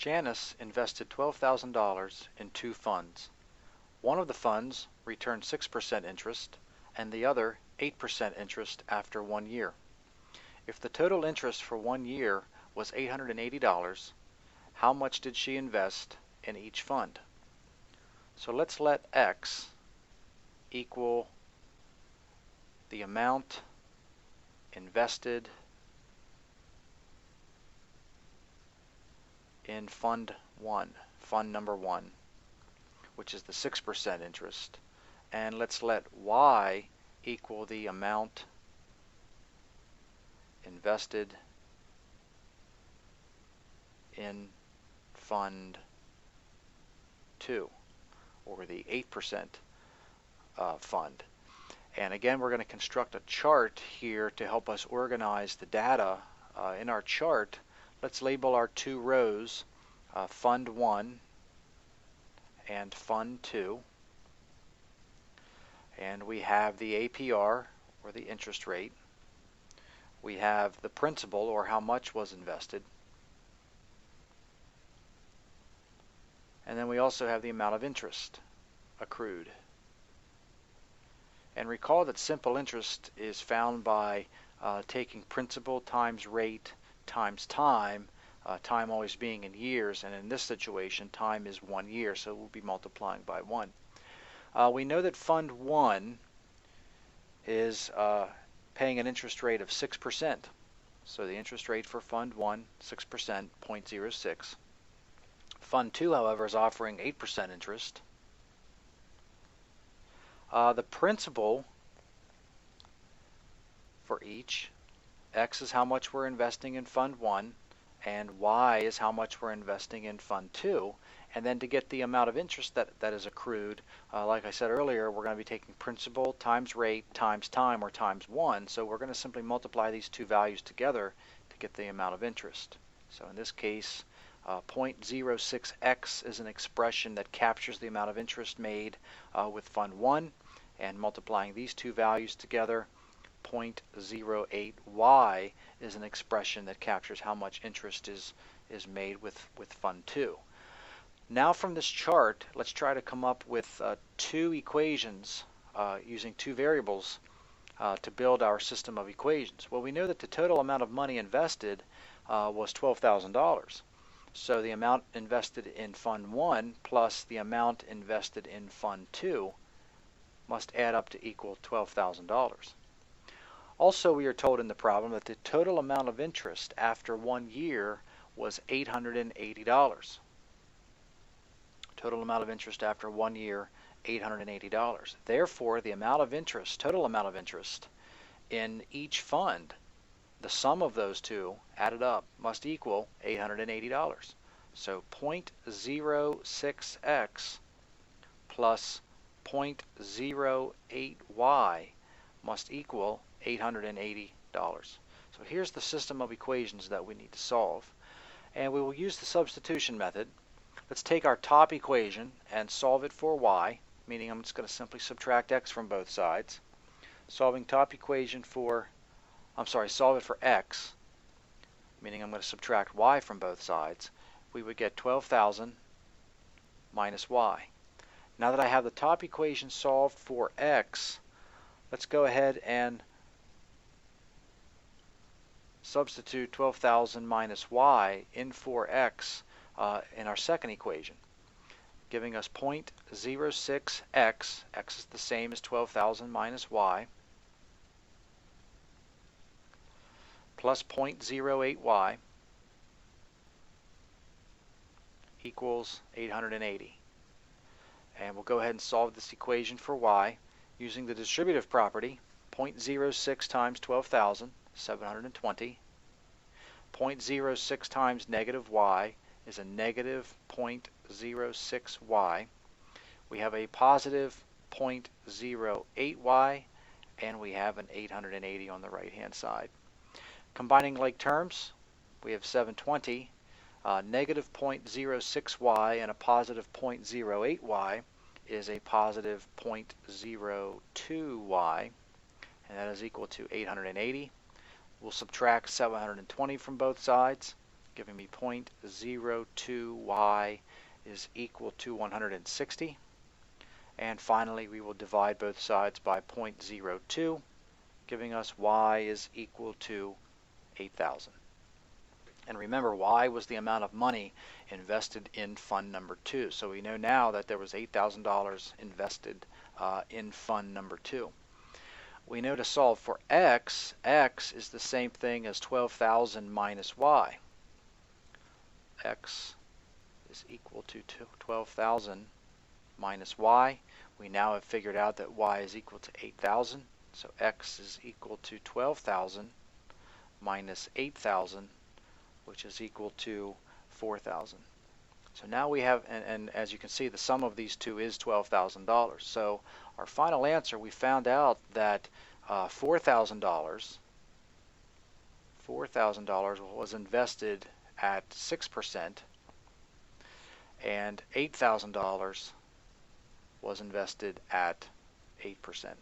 Janice invested $12,000 in two funds. One of the funds returned 6% interest and the other 8% interest after 1 year. If the total interest for 1 year was $880, how much did she invest in each fund? So let's let X equal the amount invested in fund number 1, which is the 6% interest, and let's let Y equal the amount invested in fund 2, or the 8% fund. And again, we're going to construct a chart here to help us organize the data. In our chart, let's label our two rows Fund 1 and Fund 2. And we have the APR, or the interest rate. We have the principal, or how much was invested. And then we also have the amount of interest accrued. And recall that simple interest is found by taking principal times rate times time, time always being in years, and in this situation time is 1 year, so we'll be multiplying by 1. We know that Fund 1 is paying an interest rate of 6%. So the interest rate for Fund 1, 6%, 0.06. Fund 2, however, is offering 8% interest. The principal for each, X is how much we're investing in Fund 1, and Y is how much we're investing in Fund 2. And then to get the amount of interest that is accrued, like I said earlier, we're going to be taking principal times rate times time, or times 1. So we're going to simply multiply these two values together to get the amount of interest. So in this case, 0.06x is an expression that captures the amount of interest made with Fund 1, and multiplying these two values together, 0.08y is an expression that captures how much interest is made with Fund 2. Now from this chart, let's try to come up with two equations using two variables to build our system of equations. Well, we know that the total amount of money invested was $12,000. So the amount invested in Fund 1 plus the amount invested in Fund 2 must add up to equal $12,000. Also, we are told in the problem that the total amount of interest after 1 year was $880. Total amount of interest after 1 year, $880. Therefore, the amount of interest, total amount of interest in each fund, the sum of those two added up must equal $880. So 0.06x plus 0.08y must equal $880. So here's the system of equations that we need to solve. And we will use the substitution method. Let's take our top equation and solve it for y, meaning I'm just going to simply subtract x from both sides. Solving top equation for solve it for x, meaning I'm going to subtract y from both sides, we would get 12,000 minus y. Now that I have the top equation solved for x, let's go ahead and substitute 12,000 minus y in for x in our second equation, giving us 0.06x, x is the same as 12,000 minus y, plus 0.08y equals 880. And we'll go ahead and solve this equation for y using the distributive property. 0.06 times 12,000, 720. 0.06 times negative y is a negative 0.06y. We have a positive 0.08y, and we have an 880 on the right hand side. Combining like terms, we have 720, negative 0.06y and a positive 0.08y is a positive 0.02y, and that is equal to 880. We'll subtract 720 from both sides, giving me 0.02y is equal to 160. And finally, we will divide both sides by 0.02, giving us y is equal to 8,000. And remember, y was the amount of money invested in fund number 2. So we know now that there was $8,000 invested in fund number 2. We know to solve for x, x is the same thing as 12,000 minus y. X is equal to 12,000 minus y. We now have figured out that y is equal to 8,000. So x is equal to 12,000 minus 8,000, which is equal to 4,000. So now we have, and as you can see, the sum of these two is $12,000. So our final answer, we found out that $4,000 was invested at 6%, and $8,000 was invested at 8%.